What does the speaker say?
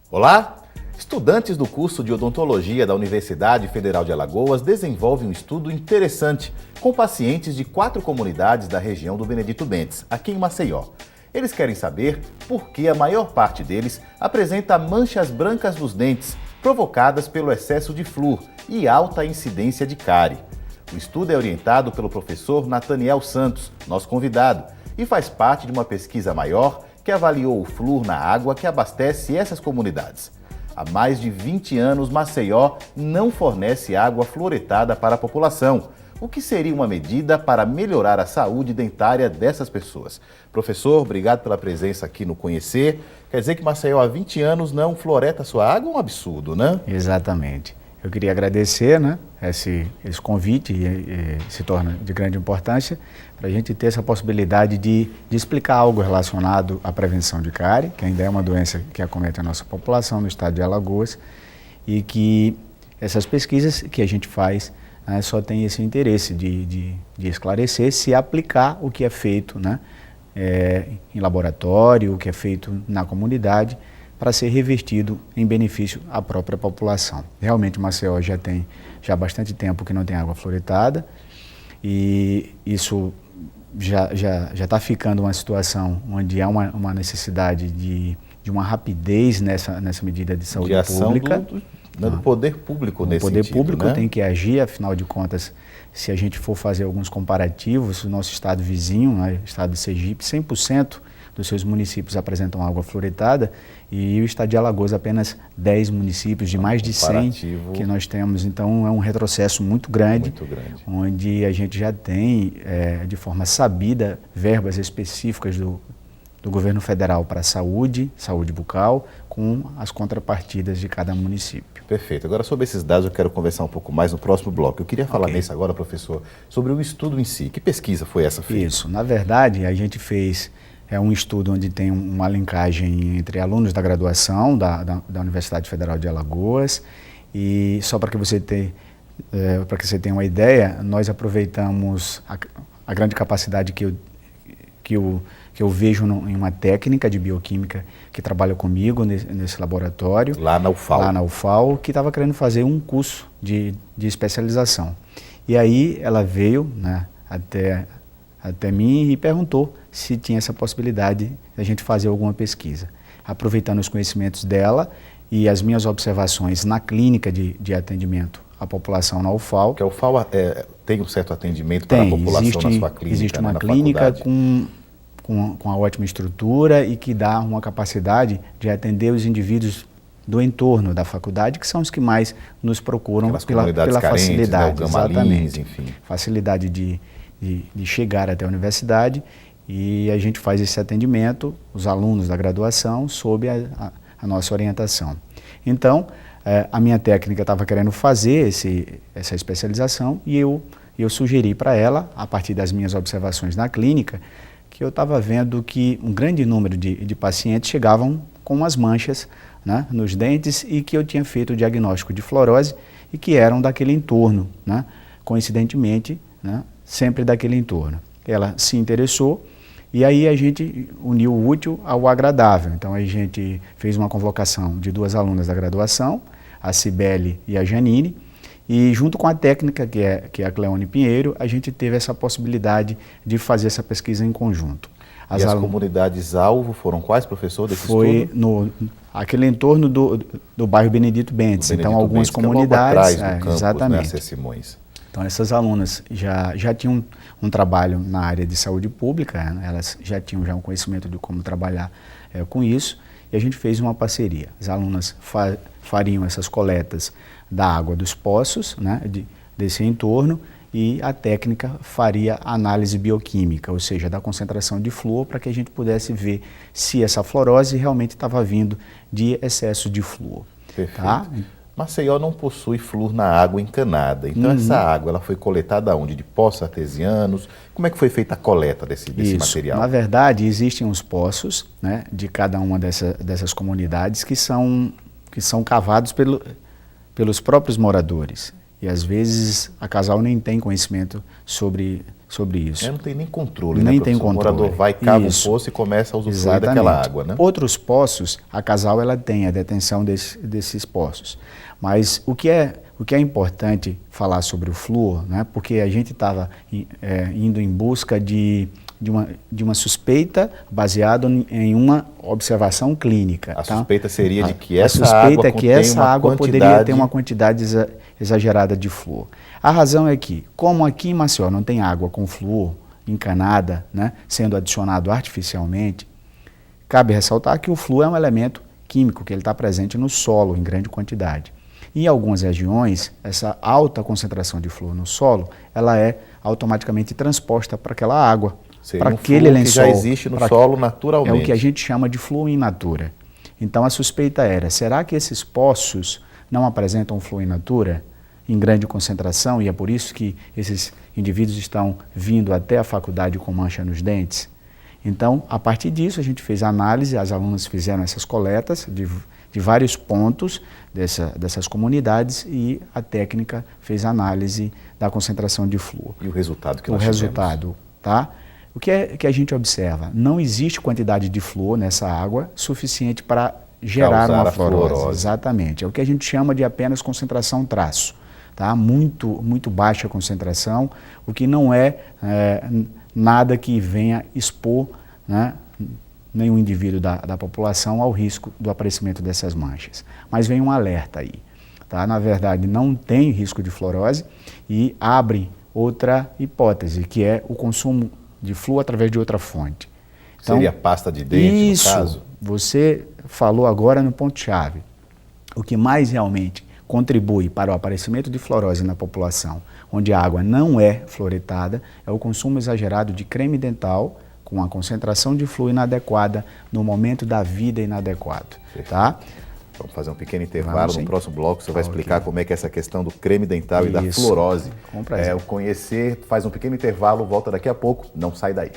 Olá! Estudantes do curso de odontologia da Universidade Federal de Alagoas desenvolvem um estudo interessante com pacientes de 4 comunidades da região do Benedito Bentes, aqui em Maceió. Eles querem saber por que a maior parte deles apresenta manchas brancas nos dentes, provocadas pelo excesso de flúor e alta incidência de cárie. O estudo é orientado pelo professor Nathaniel Santos, nosso convidado, e faz parte de uma pesquisa maior que avaliou o flúor na água que abastece essas comunidades. Há mais de 20 anos, Maceió não fornece água fluoretada para a população, o que seria uma medida para melhorar a saúde dentária dessas pessoas. Professor, obrigado pela presença aqui no Conhecer. Quer dizer que Maceió há 20 anos não fluoreta sua água? É um absurdo, né? Exatamente. Eu queria agradecer, esse convite, se torna de grande importância para a gente ter essa possibilidade de explicar algo relacionado à prevenção de cárie, que ainda é uma doença que acomete a nossa população no estado de Alagoas, e que essas pesquisas que a gente faz só tem esse interesse de esclarecer se aplicar o que é feito em laboratório, o que é feito na comunidade, para ser revertido em benefício à própria população. Realmente, Maceió já tem bastante tempo que não tem água fluoretada e isso já está ficando uma situação onde há uma necessidade de uma rapidez nessa medida de saúde pública. Do poder público nesse sentido. O poder público tem que agir, afinal de contas, se a gente for fazer alguns comparativos, o nosso estado vizinho, o estado de Sergipe, 100% dos seus municípios apresentam água fluoretada e o estado de Alagoas apenas 10 municípios de mais de 100 que nós temos. Então é um retrocesso muito grande. Onde a gente já tem, de forma sabida, verbas específicas do governo federal para a saúde bucal, com as contrapartidas de cada município. Perfeito. Agora, sobre esses dados, eu quero conversar um pouco mais no próximo bloco. Eu queria falar nisso agora, professor, sobre o estudo em si. Que pesquisa foi essa feita? Isso. Na verdade, a gente fez um estudo onde tem uma linkagem entre alunos da graduação da Universidade Federal de Alagoas. E só para que você tenha uma ideia, nós aproveitamos a grande capacidade que eu vejo em uma técnica de bioquímica que trabalha comigo nesse laboratório. Lá na UFAL. Lá na UFAL, que estava querendo fazer um curso de especialização. E aí ela veio até mim e perguntou se tinha essa possibilidade de a gente fazer alguma pesquisa. Aproveitando os conhecimentos dela e as minhas observações na clínica de atendimento à população na UFAL. Porque a UFAL tem um certo atendimento para a população na sua clínica. Existe uma clínica com uma ótima estrutura e que dá uma capacidade de atender os indivíduos do entorno da faculdade, que são os que mais nos procuram pela facilidade. Exatamente. Enfim. Facilidade de chegar até a universidade, e a gente faz esse atendimento, os alunos da graduação, sob a nossa orientação. Então, a minha técnica estava querendo fazer essa especialização e eu sugeri para ela, a partir das minhas observações na clínica, que eu estava vendo que um grande número de pacientes chegavam com umas manchas nos dentes e que eu tinha feito o diagnóstico de fluorose e que eram daquele entorno, coincidentemente, sempre daquele entorno. Ela se interessou e aí a gente uniu o útil ao agradável. Então a gente fez uma convocação de 2 alunas da graduação, a Cibele e a Janine, e junto com a técnica, que é a Cleone Pinheiro, a gente teve essa possibilidade de fazer essa pesquisa em conjunto. As comunidades-alvo foram quais, professor, desse estudo? Foi aquele entorno do bairro Benedito Bentes. Então algumas comunidades... Que é logo atrás do campus, exatamente. Simões. Então essas alunas já tinham um trabalho na área de saúde pública, elas já tinham um conhecimento de como trabalhar com isso, e a gente fez uma parceria. As alunas fariam essas coletas da água dos poços, desse entorno, e a técnica faria análise bioquímica, ou seja, da concentração de flúor, para que a gente pudesse ver se essa fluorose realmente estava vindo de excesso de flúor. Perfeito. Tá? Maceió não possui flúor na água encanada, então essa água ela foi coletada onde? De poços artesianos? Como é que foi feita a coleta desse material? Na verdade, existem os poços de cada uma dessas comunidades que são cavados pelos próprios moradores. E às vezes a casal nem tem conhecimento sobre isso. Não tem nem controle, nem né, tem controle. O morador vai, cava um poço e começa a usufruir daquela água, né? Outros poços, a casal ela tem a detenção desses poços. Mas o que é importante falar sobre o flúor, né? Porque a gente estava indo em busca de uma suspeita baseada em uma observação clínica. A suspeita seria de que essa água poderia ter uma quantidade exagerada de flúor. A razão é que, como aqui em Maceió não tem água com flúor encanada, né, sendo adicionado artificialmente, cabe ressaltar que o flúor é um elemento químico, que ele está presente no solo em grande quantidade. Em algumas regiões, essa alta concentração de flúor no solo, ela é automaticamente transposta para aquela água, para aquele lençol. Que já existe no solo naturalmente. É o que a gente chama de flúor in natura. Então a suspeita era, será que esses poços não apresentam flúor in natura em grande concentração e é por isso que esses indivíduos estão vindo até a faculdade com mancha nos dentes? Então, a partir disso, a gente fez a análise, as alunas fizeram essas coletas de vários pontos dessas comunidades e a técnica fez a análise da concentração de flúor. E o resultado que nós tivemos? O resultado, tá? O que é que a gente observa? Não existe quantidade de flúor nessa água suficiente para gerar uma fluorose. Exatamente. É o que a gente chama de apenas concentração traço. Tá? Muito baixa concentração, o que não é nada que venha expor, né, nenhum indivíduo da população ao risco do aparecimento dessas manchas. Mas vem um alerta aí. Tá? Na verdade, não tem risco de fluorose e abre outra hipótese, que é o consumo de flúor através de outra fonte. Então, seria pasta de dente, no caso? Você falou agora no ponto-chave. O que mais realmente contribui para o aparecimento de fluorose na população, onde a água não é fluoretada, é o consumo exagerado de creme dental com a concentração de flúor inadequada no momento da vida inadequado. Tá? Vamos fazer um pequeno intervalo. No próximo bloco você vai explicar como é que é essa questão do creme dental e da fluorose. Com prazer. O conhecer, faz um pequeno intervalo, volta daqui a pouco, não sai daí.